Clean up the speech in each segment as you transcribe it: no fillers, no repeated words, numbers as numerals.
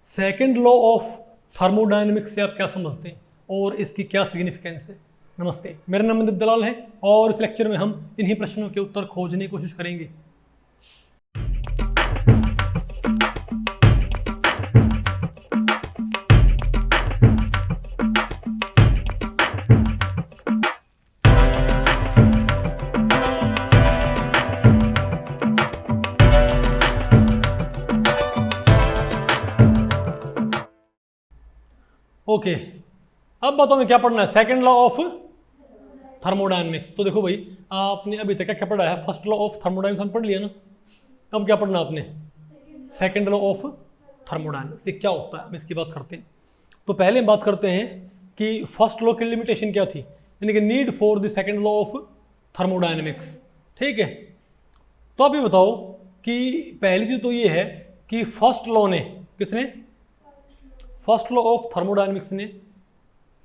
Second law of thermodynamics से आप क्या समझते हैं और इसकी क्या सिग्निफिकेंस है। नमस्ते, मेरा नाम मनदीप दलाल है और इस लेक्चर में हम इन्हीं प्रश्नों के उत्तर खोजने की कोशिश करेंगे। ओके, अब बताओ मैं क्या पढ़ना है। Second law of thermodynamics. तो देखो भाई, आपने अभी तक क्या पढ़ा है? फर्स्ट लॉ ऑफ थर्मोडायनेमिक्स हम पढ़ लिया ना। अब क्या पढ़ना आपने? Second law of thermodynamics. ये क्या होता है, हम इसकी बात करते हैं। तो पहले हम बात करते हैं कि फर्स्ट लॉ की लिमिटेशन क्या थी, यानी कि need for the second law of thermodynamics. ठीक है, तो आप ये बताओ कि पहली चीज तो ये है कि फर्स्ट लॉ ने, किसने? फर्स्ट लॉ ऑफ थर्मोडायनेमिक्स ने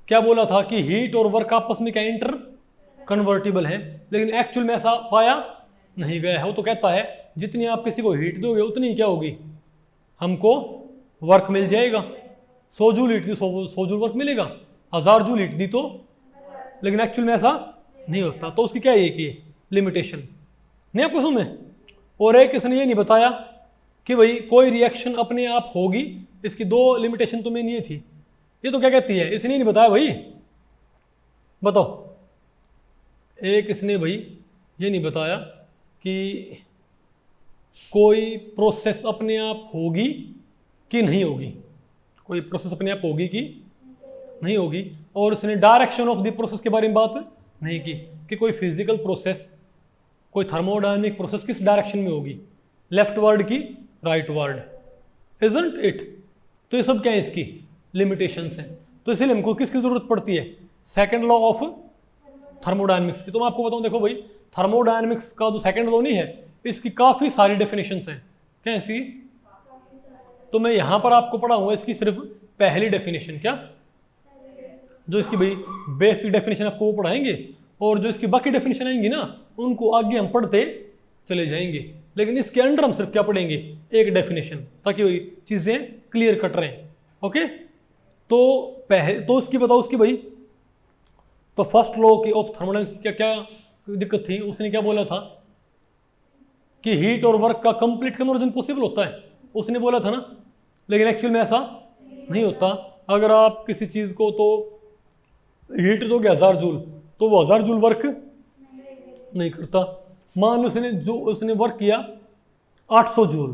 क्या बोला था कि हीट और वर्क आपस में क्या इंटर कन्वर्टिबल है, लेकिन एक्चुअल में ऐसा पाया नहीं गया है। वो तो कहता है जितनी आप किसी को हीट दोगे उतनी क्या होगी, हमको वर्क मिल जाएगा। 100 जूल हीट दी 100 जूल वर्क मिलेगा, 1000 जूल हीट दी तो, लेकिन एक्चुअल में ऐसा नहीं होता। तो उसकी क्या है कि लिमिटेशन नहीं आपको समझ में। और एक इसने ये नहीं बताया कि भाई कोई रिएक्शन अपने आप होगी, इसकी दो लिमिटेशन तो मेन ये थी। ये तो क्या कहती है, इसने नहीं बताया भाई, बताओ। एक इसने भाई ये नहीं बताया कि कोई प्रोसेस अपने आप होगी कि नहीं होगी, कोई प्रोसेस अपने आप होगी कि नहीं होगी। और उसने डायरेक्शन ऑफ द प्रोसेस के बारे में बात नहीं की कि कोई फिजिकल प्रोसेस, कोई थर्मोडायनेमिक प्रोसेस किस डायरेक्शन में होगी, लेफ्ट वर्ड की राइट वर्ड, इजंट इट। तो ये सब क्या है, इसकी लिमिटेशंस हैं। तो इसलिए हमको किसकी जरूरत पड़ती है? सेकंड लॉ ऑफ थर्मोडायनेमिक्स की। तो मैं आपको बताऊं, देखो भाई, थर्मोडायनेमिक्स का जो सेकंड लॉ नहीं है, इसकी काफी सारी डेफिनेशंस हैं। क्या है इसकी? तो मैं यहां पर आपको पढ़ाऊंगा इसकी सिर्फ पहली डेफिनेशन, क्या जो इसकी भाई बेसिक डेफिनेशन आपको वो पढ़ाएंगे, और जो इसकी बाकी डेफिनेशन आएंगी ना, उनको आगे हम पढ़ते चले जाएंगे। लेकिन इसके अंडर हम सिर्फ क्या पढ़ेंगे, एक डेफिनेशन, ताकि वही चीजें क्लियर कट रहे। ओके, तो पहले तो उसकी बताओ, उसकी भाई, तो फर्स्ट लॉ की ऑफ थर्मोडायनेमिक्स क्या क्या दिक्कत थी? उसने क्या बोला था कि हीट और वर्क का कंप्लीट कन्वर्जन पॉसिबल होता है, उसने बोला था ना। लेकिन एक्चुअल में ऐसा नहीं होता। अगर आप किसी चीज को तो हीट दोगे 1000 जूल, तो वो 1000 जूल वर्क नहीं करता। मान लो उसने वर्क किया 800 जूल,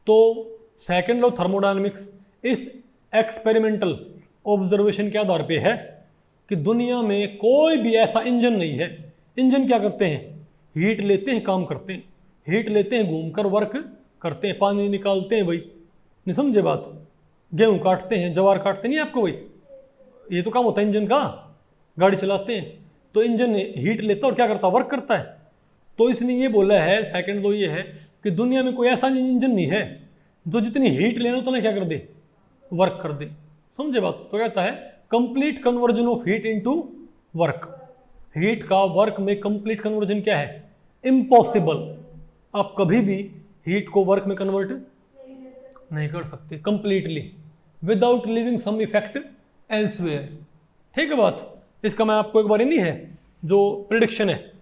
तो सेकंड लॉ थर्मोडायनेमिक्स इस एक्सपेरिमेंटल ऑब्जर्वेशन के आधार पे है कि दुनिया में कोई भी ऐसा इंजन नहीं है। इंजन क्या करते हैं? हीट लेते हैं, काम करते हैं, हीट लेते हैं, घूमकर वर्क करते हैं, पानी निकालते हैं। भाई नहीं समझे बात? गेहूं काटते हैं, जवार काटते नहीं आपको भाई, ये तो काम होता है इंजन का। गाड़ी चलाते हैं तो इंजन हीट लेता है और क्या करता है, वर्क करता है। तो इसने ये बोला है, सेकंड लॉ ये है कि दुनिया में कोई ऐसा इंजन नहीं है जो जितनी हीट लेना उतना क्या कर दे, वर्क कर दे। समझे बात? तो कहता है complete conversion of heat into work. Heat का वर्क में कंप्लीट कन्वर्जन क्या है? इम्पॉसिबल। आप कभी भी हीट को वर्क में कन्वर्ट नहीं कर सकते completely without living some effect elsewhere. ठीक है बात? इसका मैं आपको एक बार नहीं है जो प्रिडिक्शन है,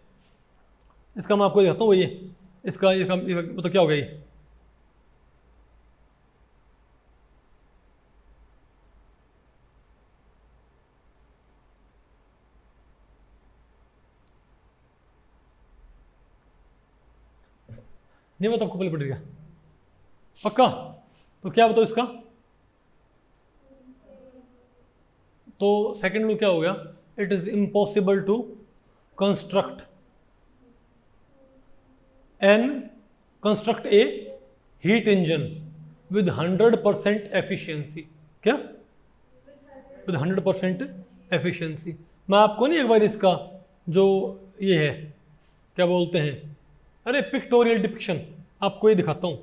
इसका मैं आपको दिखाता हूँ। ये इसका तो क्या हो गया, ये नहीं बता आपको, पहले पड़ गया पक्का? तो क्या बताओ इसका? तो सेकंड लॉ क्या हो गया? It is impossible to construct a heat engine with 100% efficiency. क्या? With 100% efficiency. मैं आपको नहीं एक बार इसका जो ये है क्या बोलते हैं, अरे पिक्टोरियल डिपिक्शन, आपको ये दिखाता हूं।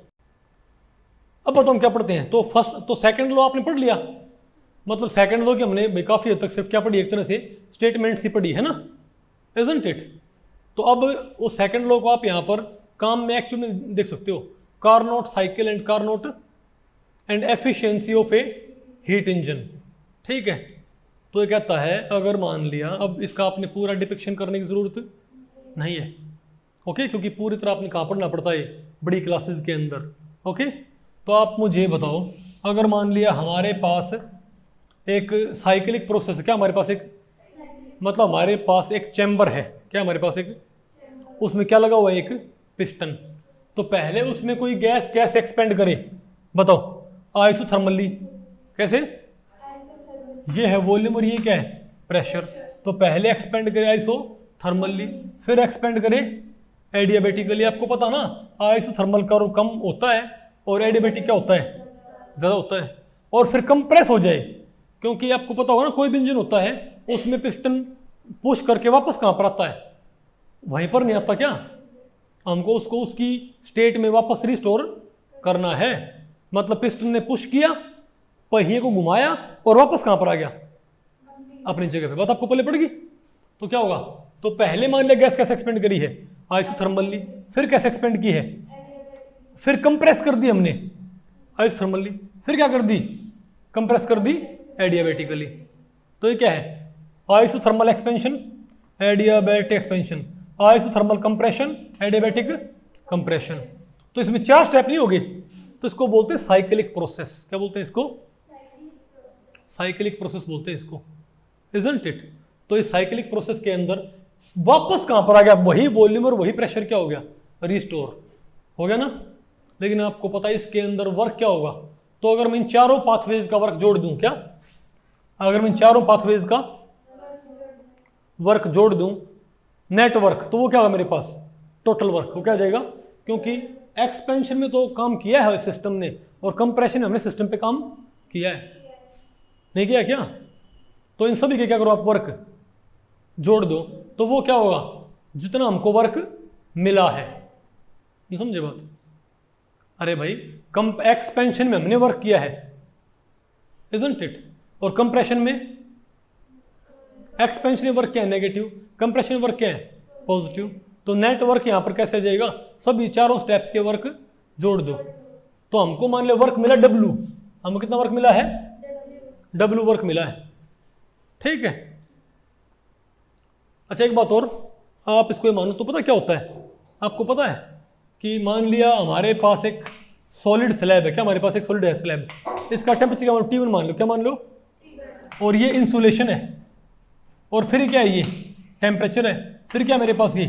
अब बताओ हम क्या पढ़ते हैं। तो फर्स्ट तो सेकंड लॉ आपने पढ़ लिया, मतलब सेकंड लॉ की हमने काफी हद तक सिर्फ क्या पढ़ी, एक तरह से स्टेटमेंट्स ही पढ़ी है ना, इजंट इट। तो अब वो सेकंड लॉ को आप यहां पर काम में एक्चुअली देख सकते हो। Carnot cycle and Carnot and efficiency of A heat engine. ठीक है, तो ये कहता है अगर मान लिया, अब इसका आपने पूरा डिपिक्शन करने की ज़रूरत नहीं है, ओके, क्योंकि पूरी तरह आपने कहाँ पढ़ना पड़ता है बड़ी क्लासेस के अंदर। ओके, तो आप मुझे बताओ, अगर मान लिया हमारे पास एक साइक्लिक प्रोसेस है, क्या हमारे पास एक, मतलब हमारे पास एक चैम्बर है, क्या हमारे पास एक, उसमें क्या लगा हुआ है, एक पिस्टन। तो पहले उसमें कोई गैस कैसे एक्सपेंड करे, बताओ, आइसोथर्मली। कैसे, ये है वॉल्यूम और ये क्या है, प्रेशर। तो पहले एक्सपेंड करे आइसोथर्मली, फिर एक्सपेंड करे एडियाबेटिकली। आपको पता ना, आइसोथर्मल का कम होता है और एडियाबेटिक क्या होता है, ज़्यादा होता है। और फिर कंप्रेस हो जाए, क्योंकि आपको पता होगा ना, कोई भी इंजन होता है उसमें पिस्टन पुश करके वापस कहाँ पर आता है, वहीं पर नहीं आता क्या, हमको उसको उसकी स्टेट में वापस रिस्टोर करना है। मतलब पिस्टन ने पुश किया, पहिए को घुमाया और वापस कहाँ पर आ गया, अपनी जगह पे। बात आपको पहले पड़ गई। तो क्या होगा, तो पहले मान लिया गैस कैसे एक्सपेंड करी है, आइसोथर्मली, फिर कैसे एक्सपेंड की है, फिर कंप्रेस कर दी हमने आइसोथर्मली, फिर क्या कर दी, कंप्रेस कर दी एडियाबेटिकली। तो ये क्या है, isothermal expansion, adiabatic expansion, isothermal compression, adiabatic compression. तो इसमें 4 स्टेप नहीं होगी, तो इसको बोलते हैं साइक्लिक प्रोसेस। क्या बोलते हैं इसको, साइक्लिक प्रोसेस बोलते हैं इसको, इजंट इट। तो इस साइक्लिक प्रोसेस के अंदर वापस कहां पर आ गया, वही वॉल्यूम और वही प्रेशर क्या हो गया, रिस्टोर हो गया ना। लेकिन आपको पता है इसके अंदर वर्क क्या होगा। तो अगर मैं इन चारों पाथवेज का वर्क जोड़ दूं, क्या, अगर मैं इन चारों पाथवेज का वर्क जोड़ दूं, नेटवर्क, तो वो क्या होगा मेरे पास, टोटल वर्क, वो क्या आ जाएगा। क्योंकि एक्सपेंशन में तो काम किया है सिस्टम ने, और कंप्रेशन में हमने सिस्टम पे काम किया है, नहीं किया क्या। तो इन सभी के क्या करो आप, वर्क जोड़ दो, तो वो क्या होगा, जितना हमको वर्क मिला है। ये समझे बात। अरे भाई, एक्सपेंशन में हमने वर्क किया है, इजंट इट, और कंप्रेशन में, एक्सपेंशन में वर्क क्या है, नेगेटिव, कंप्रेशन में वर्क क्या है, पॉजिटिव। तो नेट वर्क यहां पर कैसे जाएगा, सभी चारों स्टेप्स के वर्क जोड़ दो। तो हमको मान लो वर्क मिला W, हमको कितना वर्क मिला है, W वर्क मिला है। ठीक है, अच्छा एक बात और, आप इसको मानो तो पता क्या होता है, आपको पता है कि मान लिया हमारे पास एक सॉलिड स्लैब है, क्या हमारे पास एक सॉलिड है स्लैब, इसका टेम्परेचर क्या T1 मान लो, क्या मान लो, और ये इंसुलेशन है, और फिर क्या है, ये टेम्परेचर है, फिर क्या मेरे पास ये,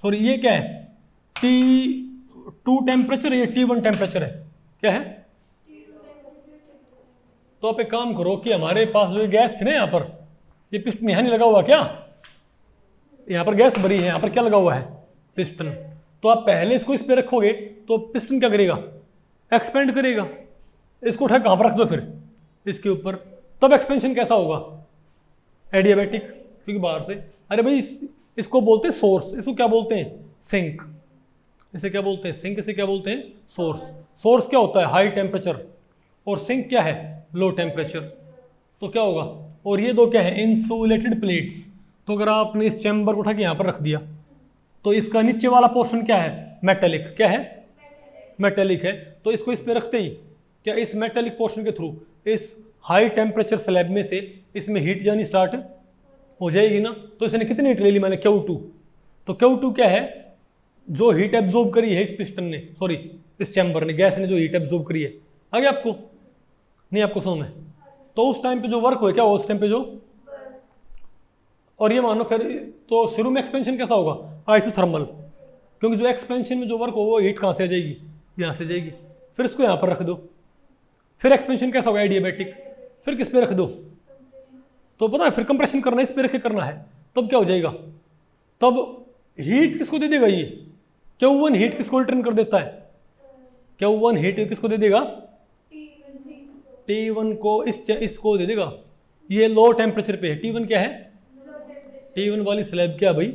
सॉरी ये क्या है, T2 टेम्परेचर, ये T1 टेम्परेचर है, क्या है। तो आप एक काम करो कि हमारे पास जो गैस थी ना यहाँ पर, ये पिस्टन यहाँ नहीं लगा हुआ क्या, यहाँ पर गैस भरी है, यहाँ पर क्या लगा हुआ है, पिस्टन। तो आप पहले इसको इस पे रखोगे तो पिस्टन क्या करेगा, एक्सपेंड करेगा। इसको उठा कहाँ पर रख दो फिर, इसके ऊपर, तब एक्सपेंशन कैसा होगा, एडियाबैटिक, क्योंकि बाहर से। अरे भाई इसको बोलते हैं सोर्स, इसको क्या बोलते हैं, सिंक, इसे क्या बोलते हैं, सिंक, इसे क्या बोलते हैं, सोर्स। सोर्स क्या होता है, हाई टेम्परेचर, और सिंक क्या है, लो टेम्परेचर। तो क्या होगा, और ये दो क्या है, इंसुलेटेड प्लेट्स। तो अगर आपने इस चैम्बर को उठा के यहाँ पर रख दिया, तो इसका नीचे वाला पोर्शन क्या है, मेटेलिक, क्या है, मेटेलिक है। तो इसको इस पे रखते ही क्या, इस मेटेलिक पोर्शन के थ्रू इस हाई टेम्परेचर स्लैब में से इसमें हीट जानी स्टार्ट हो जाएगी ना। तो इसने कितनी हीट ले ली मैंने, Q2। तो Q2 क्या है, जो हीट एब्जॉर्ब करी है इस पिस्टन ने, सॉरी इस चैम्बर ने, गैस ने जो हीट एब्जॉर्ब करी है, आगे आपको नहीं, आपको समझ में। तो उस टाइम पे जो वर्क हो, क्या हो उस टाइम पे जो, और ये मानो फिर तो शुरू में एक्सपेंशन कैसा होगा, आइसोथर्मल, क्योंकि जो एक्सपेंशन में जो वर्क हो वो हीट कहाँ से आ जाएगी, यहाँ से जाएगी। फिर इसको यहाँ पर रख दो, फिर एक्सपेंशन कैसा होगा, एडियाबैटिक, फिर किस पे रख दो, तो पता है फिर कंप्रेशन करना है, इस पे रख के करना है, तब क्या हो जाएगा, तब हीट किसको दे देगा, ये Q1 हीट किसको रिटर्न कर देता है, Q1 हीट किसको दे देगा, T1 को, इसको दे देगा। ये लो टेम्परेचर पे है, T1 क्या है, T1 वाली स्लैब क्या भाई,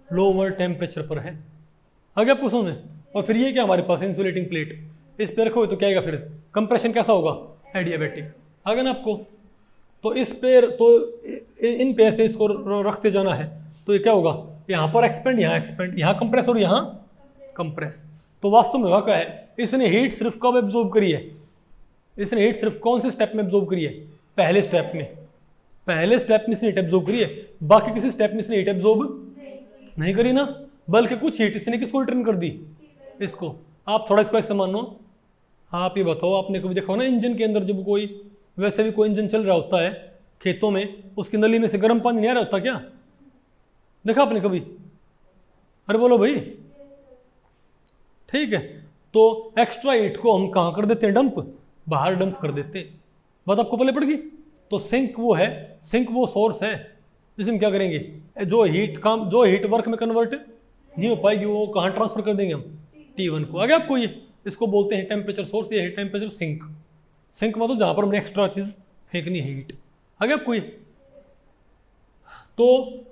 लोअर टेम्परेचर पर है, आगे आपको समझ में। और फिर ये क्या हमारे पास इंसुलेटिंग प्लेट, इस पे रखोगे तो क्या आएगा, फिर कंप्रेशन कैसा होगा, एडियाबैटिक, आगे ना आपको। तो इस पे, तो इन पे ऐसे इसको रखते जाना है, तो ये क्या होगा, यहाँ पर एक्सपेंड, यहाँ एक्सपेंड, यहाँ कंप्रेस और यहाँ कंप्रेस। तो वास्तव में हुआ क्या है, इसने हीट सिर्फ कब एब्जॉर्ब करी है, इसने हीट सिर्फ कौन से स्टेप में एब्जॉर्ब करी है? पहले स्टेप में। पहले स्टेप में इसने हीट एब्जॉर्ब करी है, बाकी किसी स्टेप में इसने हीट एब्जॉर्ब नहीं करी ना, बल्कि कुछ हीट इसने किसको रिटर्न कर दी? इसको। आप थोड़ा इसको ऐसे मानो, आप ये बताओ, आपने कभी देखा हो ना इंजन के अंदर जब कोई वैसे भी कोई इंजन चल रहा होता है खेतों में, उसकी नली में से गर्म पानी नहीं आ रहा होता क्या? देखा आपने कभी? अरे बोलो भाई। ठीक है, तो एक्स्ट्रा हीट को हम कहाँ कर देते हैं? डंप, बाहर डंप कर देते हैं। बात आपको पहले पड़ गई? तो सिंक वो है, सिंक वो सोर्स है जिसमें क्या करेंगे, जो हीट वर्क में कन्वर्ट नहीं हो पाएगी वो कहाँ ट्रांसफर कर देंगे हम? T1 को। आगे आपको ये, इसको बोलते हैं टेम्परेचर सोर्स या हीट टेम्परेचर सिंक। सिंक मतलब जहाँ पर हमने एक्स्ट्रा चीज़ फेंकनी है, हीट। आगे आपको ये, तो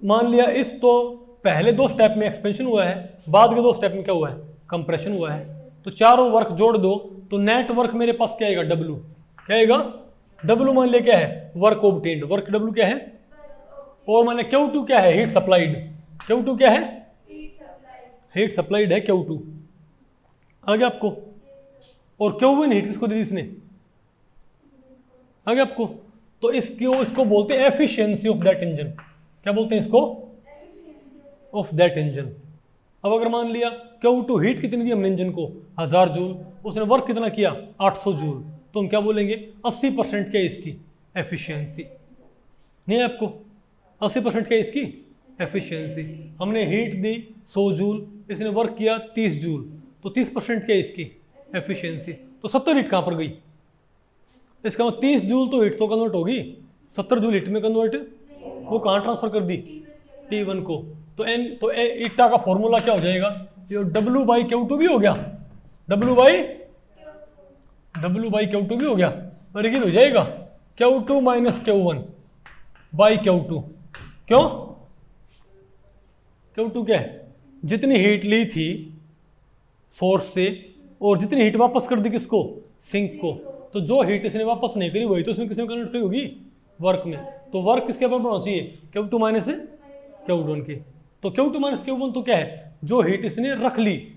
मान लिया इस, तो पहले 2 स्टेप में एक्सपेंशन हुआ है, बाद के 2 स्टेप में क्या हुआ है? कंप्रेशन हुआ है। तो चारों वर्क जोड़ दो तो नेट वर्क मेरे पास क्या आएगा? W। क्या आएगा? W मान लिया क्या है? Work obtained. वर्क W क्या है? और मान लिया Q2 क्या है? Heat supplied. Q2 क्या है? हीट सप्लाइड है Q2। आगे आपको, और Q1 हीट किसको दी थी इसने? आगे आपको, तो इसको बोलते हैं एफिशिएंसी ऑफ दैट इंजन। क्या बोलते हैं इसको? Of that engine. अब अगर मान लिया Q2 हीट कितनी दी हमने इंजन को? 1000 जूल, उसने वर्क कितना किया? 800 जूल, तो हम क्या बोलेंगे? 80% क्या है इसकी एफिशिएंसी? नहीं है आपको? 80% क्या है इसकी एफिशिएंसी? हमने हीट दी 100 जूल, इसने वर्क किया 30 जूल, तो 30% क्या है इसकी एफिशिएंसी? तो 70 हीट कहाँ पर गई? इसका मतलब 30 जूल तो हीट तो कन्वर्ट होगी, 70 जूल हीट में कन्वर्ट वो कहाँ ट्रांसफर कर दी? T1 को। तो ईटा का फॉर्मूला क्या हो जाएगा? ये W बाई Q2 भी हो गया, W बाई Q2 भी हो गया, और ये हो जाएगा Q2 minus Q1 by Q2। क्यों? Q2 क्या है? जितनी हीट ली थी सोर्स से और जितनी हीट वापस कर दी किसको? सिंक को। तो जो हीट इसने वापस नहीं करी वही तो इसमें किसमें कन्वर्ट होगी? वर्क में। तो वर्क किसके बराबर होना चाहिए? Q2 माइनस Q1 के। तो Q2 माइनस Q1 तो क्या है? जो हीट इसने रख ली,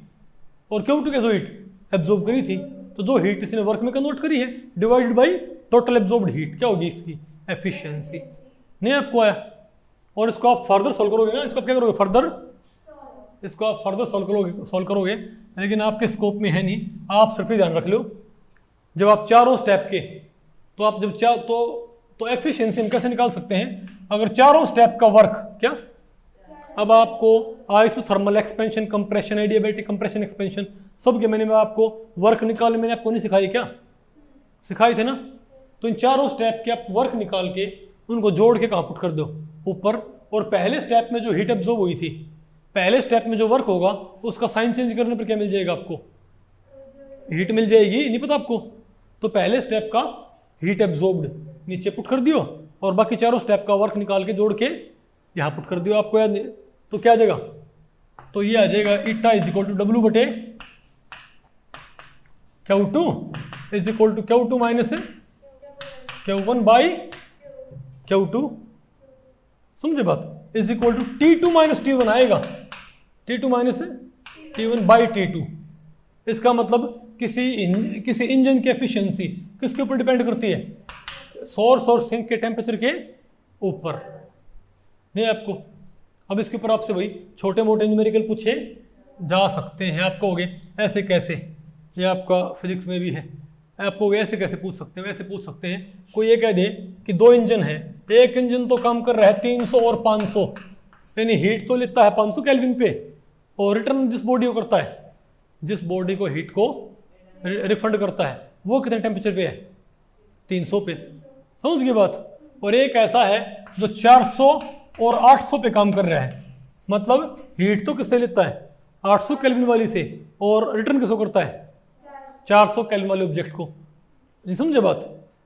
और Q2 क्या? जो हीट एब्जॉर्ब करी थी। तो जो हीट इसने वर्क में कन्वर्ट करी है divided by total absorbed heat, क्या होगी इसकी एफिशिएंसी? नहीं आपको आया? और इसको आप फर्दर सॉल्व करोगे ना, इसको आप क्या करोगे? फर्दर इसको आप फर्दर सॉल्व करोगे, लेकिन आपके स्कोप में है नहीं। आप सिर्फ ध्यान रख लो, जब आप चारों स्टेप के, तो आप जब तो एफिशिएंसी हम कैसे निकाल सकते हैं? अगर चारों स्टेप का वर्क क्या, अब आपको isothermal expansion, compression, adiabatic compression, expansion, सब के मैंने आपको वर्क निकालने मैंने आपको नहीं सिखाई क्या? सिखाए थे ना। तो इन चारों स्टेप के आप वर्क निकाल के उनको जोड़ के कहाँ पुट कर दो? ऊपर। और पहले स्टेप में जो हीट एब्जॉर्ब हुई थी, पहले स्टेप में जो वर्क होगा उसका साइन चेंज करने पर क्या मिल जाएगा आपको? हीट मिल जाएगी। नहीं पता आपको? तो पहले स्टेप का हीट एब्जॉर्ब्ड नीचे पुट कर दियो, और बाकी चारों स्टेप का वर्क निकाल के जोड़ के यहाँ पुट कर दियो। आपको याद, तो क्या आ जाएगा? तो ये आ जाएगा eta is equal to W बटे Q2 is equal to Q2 minus Q1 by Q2। समझे बात? Is equal to T2 minus T1 आएगा, T2 minus T1 by T2। इसका मतलब किसी इंजन की एफिशिएंसी किसके ऊपर डिपेंड करती है? सोर्स और सिंक के टेम्परेचर के ऊपर। नहीं आपको? अब इसके ऊपर आपसे भाई छोटे मोटे न्यूमेरिकल पूछे जा सकते हैं। आप कहोगे ऐसे कैसे? ये आपका फिजिक्स में भी है। आपको ऐसे कैसे पूछ सकते हैं? वैसे पूछ सकते हैं। कोई ये कह दे कि 2 इंजन है, एक इंजन तो काम कर रहा है 300 और 500, यानी हीट तो लेता है 500 केल्विन पे, और रिटर्न जिस बॉडी को करता है, जिस बॉडी को हीट को रिफंड करता है, वो कितने टेम्परेचर पे है? 300 पे। समझ गए बात? और एक ऐसा है जो 400 और 800 पे काम कर रहा है, मतलब हीट तो किससे लेता है? 800 केल्विन वाली से, और रिटर्न किसको करता है? 400 केल्विन वाले ऑब्जेक्ट को। नहीं समझे बात?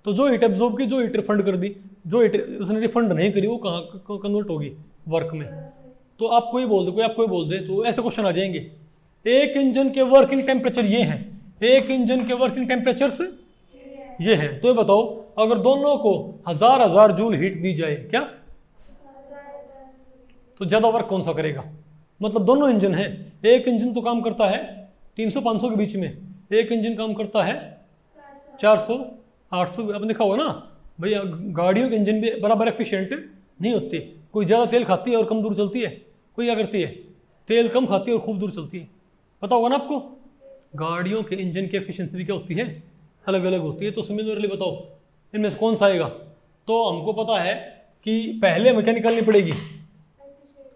तो जो हीट एब्जॉर्ब की, जो हीट रिफंड कर दी, जो हीट उसने रिफंड नहीं करी, वो कहाँ कन्वर्ट होगी? वर्क में। तो आपको ये बोल दे, कोई आपको ये बोल दे, तो ऐसे क्वेश्चन आ जाएंगे। एक इंजन के वर्किंग टेम्परेचर ये हैं, एक इंजन के वर्किंग टेम्परेचर्स ये हैं, तो ये बताओ अगर दोनों को 1000 जूल हीट दी जाए, क्या तो ज्यादा वर्क कौन सा करेगा? मतलब दोनों इंजन हैं, एक इंजन तो काम करता है 300-500 के बीच में, एक इंजन काम करता है 400 800 अपन देखा होगा ना भैया, गाड़ियों के इंजन भी बराबर एफिशिएंट नहीं होते, कोई ज़्यादा तेल खाती है और कम दूर चलती है, कोई क्या करती है तेल कम खाती है और खूब दूर चलती है। पता होगा ना आपको, गाड़ियों के इंजन की एफिशिएंसी भी क्या होती है, अलग अलग होती है। तो सिमिलरली बताओ इनमें से कौन सा आएगा। तो हमको पता है कि पहले हमें क्या निकालनी पड़ेगी,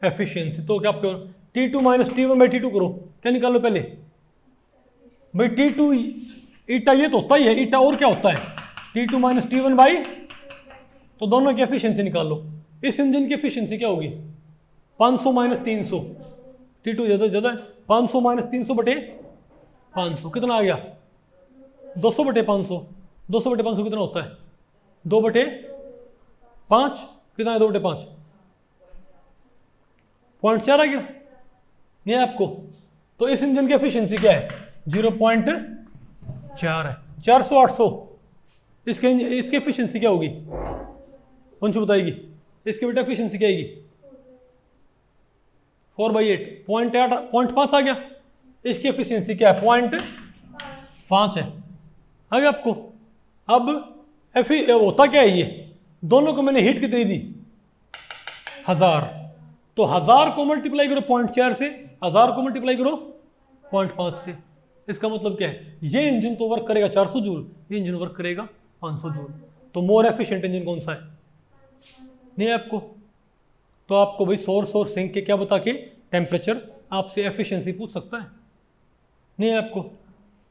एफिशिएंसी। तो क्या आपको T2 माइनस T1/T2 करो, क्या निकाल लो पहले भाई, T2 ईटा ये तो होता ही है, ईटा और क्या होता है T2 माइनस T1 तो दोनों की एफिशिएंसी निकाल लो। इस इंजन की एफिशिएंसी क्या होगी 500 माइनस 300, T2 ज़्यादा है, 500 माइनस 300/500 कितना आ गया 200/500। 200/500 कितना होता है 2/5 कितना है 2/5 0.4 आ गया नहीं है आपको। तो इस इंजन की एफिशिएंसी क्या है 0.4 है। 400 800 इसकी एफिशिएंसी क्या होगी कौन सी बताएगी, इसकी बेटा एफिशिएंसी क्या आएगी 4/8 0.5 आ गया। इसकी एफिशिएंसी क्या है 0.5 है, आ गया आपको। अब होता क्या है, ये दोनों को मैंने हीट कितनी दी 1000, तो 1000 को मल्टीप्लाई करो 0.4 से, 1000 को मल्टीप्लाई करो 0.5 से। इसका मतलब क्या है, ये इंजन तो वर्क करेगा 400 जूल, ये इंजन वर्क करेगा 500 जूल। तो मोर एफिशिएंट इंजन कौन सा है नहीं आपको। तो आपको भाई सोर्स और सिंक के क्या बता के टेम्परेचर आपसे एफिशिएंसी पूछ सकता है नहीं आपको।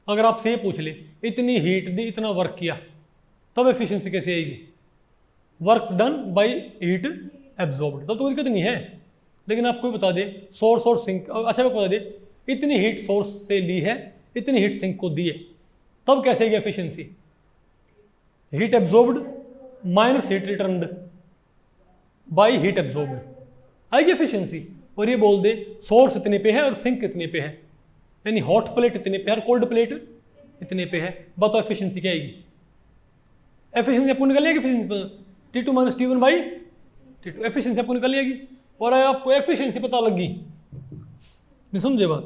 अगर आपसे ये पूछ ले इतनी हीट दी इतना वर्क किया तब एफिशिएंसी कैसे आएगी, work done by heat absorbed, तब तो दिक्कत नहीं है। लेकिन आपको बता दे सोर्स और सिंक, अच्छा आपको बता दे इतनी हीट सोर्स से ली है इतनी हीट सिंक को दी है, तब कैसे आएगी efficiency, heat absorbed minus heat returned by heat absorbed आएगी एफिशिएंसी। और ये बोल दे सोर्स इतने पे है और सिंक इतने पे है, यानी हॉट प्लेट इतने पे है और कोल्ड प्लेट इतने पे है, बताओ एफिशिएंसी क्या आएगी। एफिशिएंसी आपको निकल जाएगी T2 माइनस T1/T2 एफिशिएंसी आपको निकल जाएगी। और आपको एफिशिएंसी पता लग गई, नहीं समझे बात,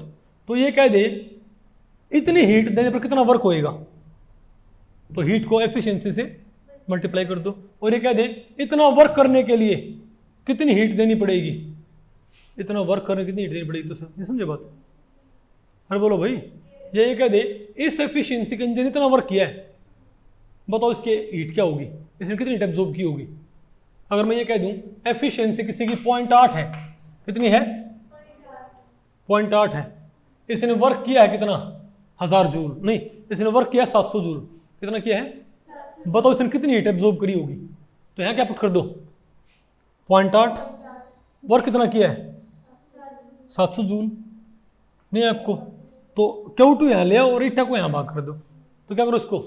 तो ये कह दे इतनी हीट देने पर कितना वर्क होएगा, तो हीट को एफिशिएंसी से मल्टीप्लाई कर दो। और ये कह दे इतना वर्क करने के लिए कितनी हीट देनी पड़ेगी, इतना वर्क करने कितनी हीट देनी पड़ेगी, तो नहीं समझे बात। अरे बोलो भाई, ये कह दे इस एफिशिएंसी का इंजन इतना वर्क किया है, बताओ इसकी हीट क्या होगी, इसने कितनी हीट एब्जॉर्ब की होगी। अगर मैं ये कह दूं एफिशिएंसी किसी की 0.8 है, कितनी है 0.8 है, इसने वर्क किया है कितना 1000 जूल, नहीं इसने वर्क किया 700 जूल, कितना किया है बताओ इसने कितनी हीट एब्जॉर्ब करी होगी। तो यहाँ क्या पुट कर दो 0.8, वर्क कितना किया है 700 जूल नहीं आपको। तो Q2 यहाँ ले आओ और ईटा को यहाँ भाग कर दो, तो क्या करो इसको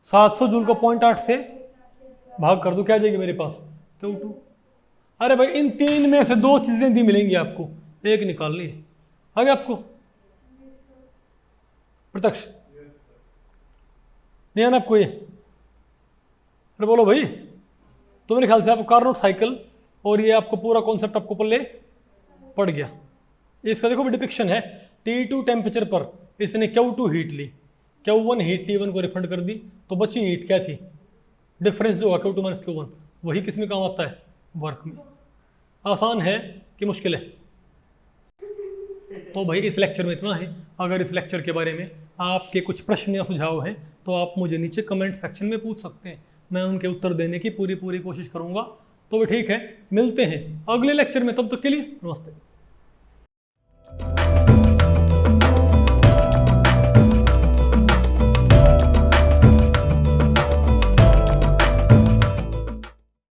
700 जूल को 0.8 से भाग कर दो, क्या आ जाएगी मेरे पास Q2। अरे भाई इन तीन में से दो चीजें दी मिलेंगी आपको, एक निकाल ली, आ गया आपको प्रत्यक्ष नहीं आना आपको ये। अरे बोलो भाई, तो मेरे ख्याल से आपको कार्नोट साइकिल और ये आपको पूरा कॉन्सेप्ट आपको पल्ले पड़ गया। इसका देखो डिपिक्शन है T2 टेम्परेचर पर इसने Q2 हीट ली, Q1 हीट T1 को रिफंड कर दी, तो बची हीट क्या थी, डिफरेंस जो है Q2 माइनस Q1, वही किस में काम आता है वर्क में। आसान है कि मुश्किल है। तो भाई इस लेक्चर में इतना है। अगर इस लेक्चर के बारे में आपके कुछ प्रश्न या सुझाव हैं तो आप मुझे नीचे कमेंट सेक्शन में पूछ सकते हैं, मैं उनके उत्तर देने की पूरी कोशिश करूँगा। तो ठीक है, मिलते हैं अगले लेक्चर में, तब तक के लिए नमस्ते।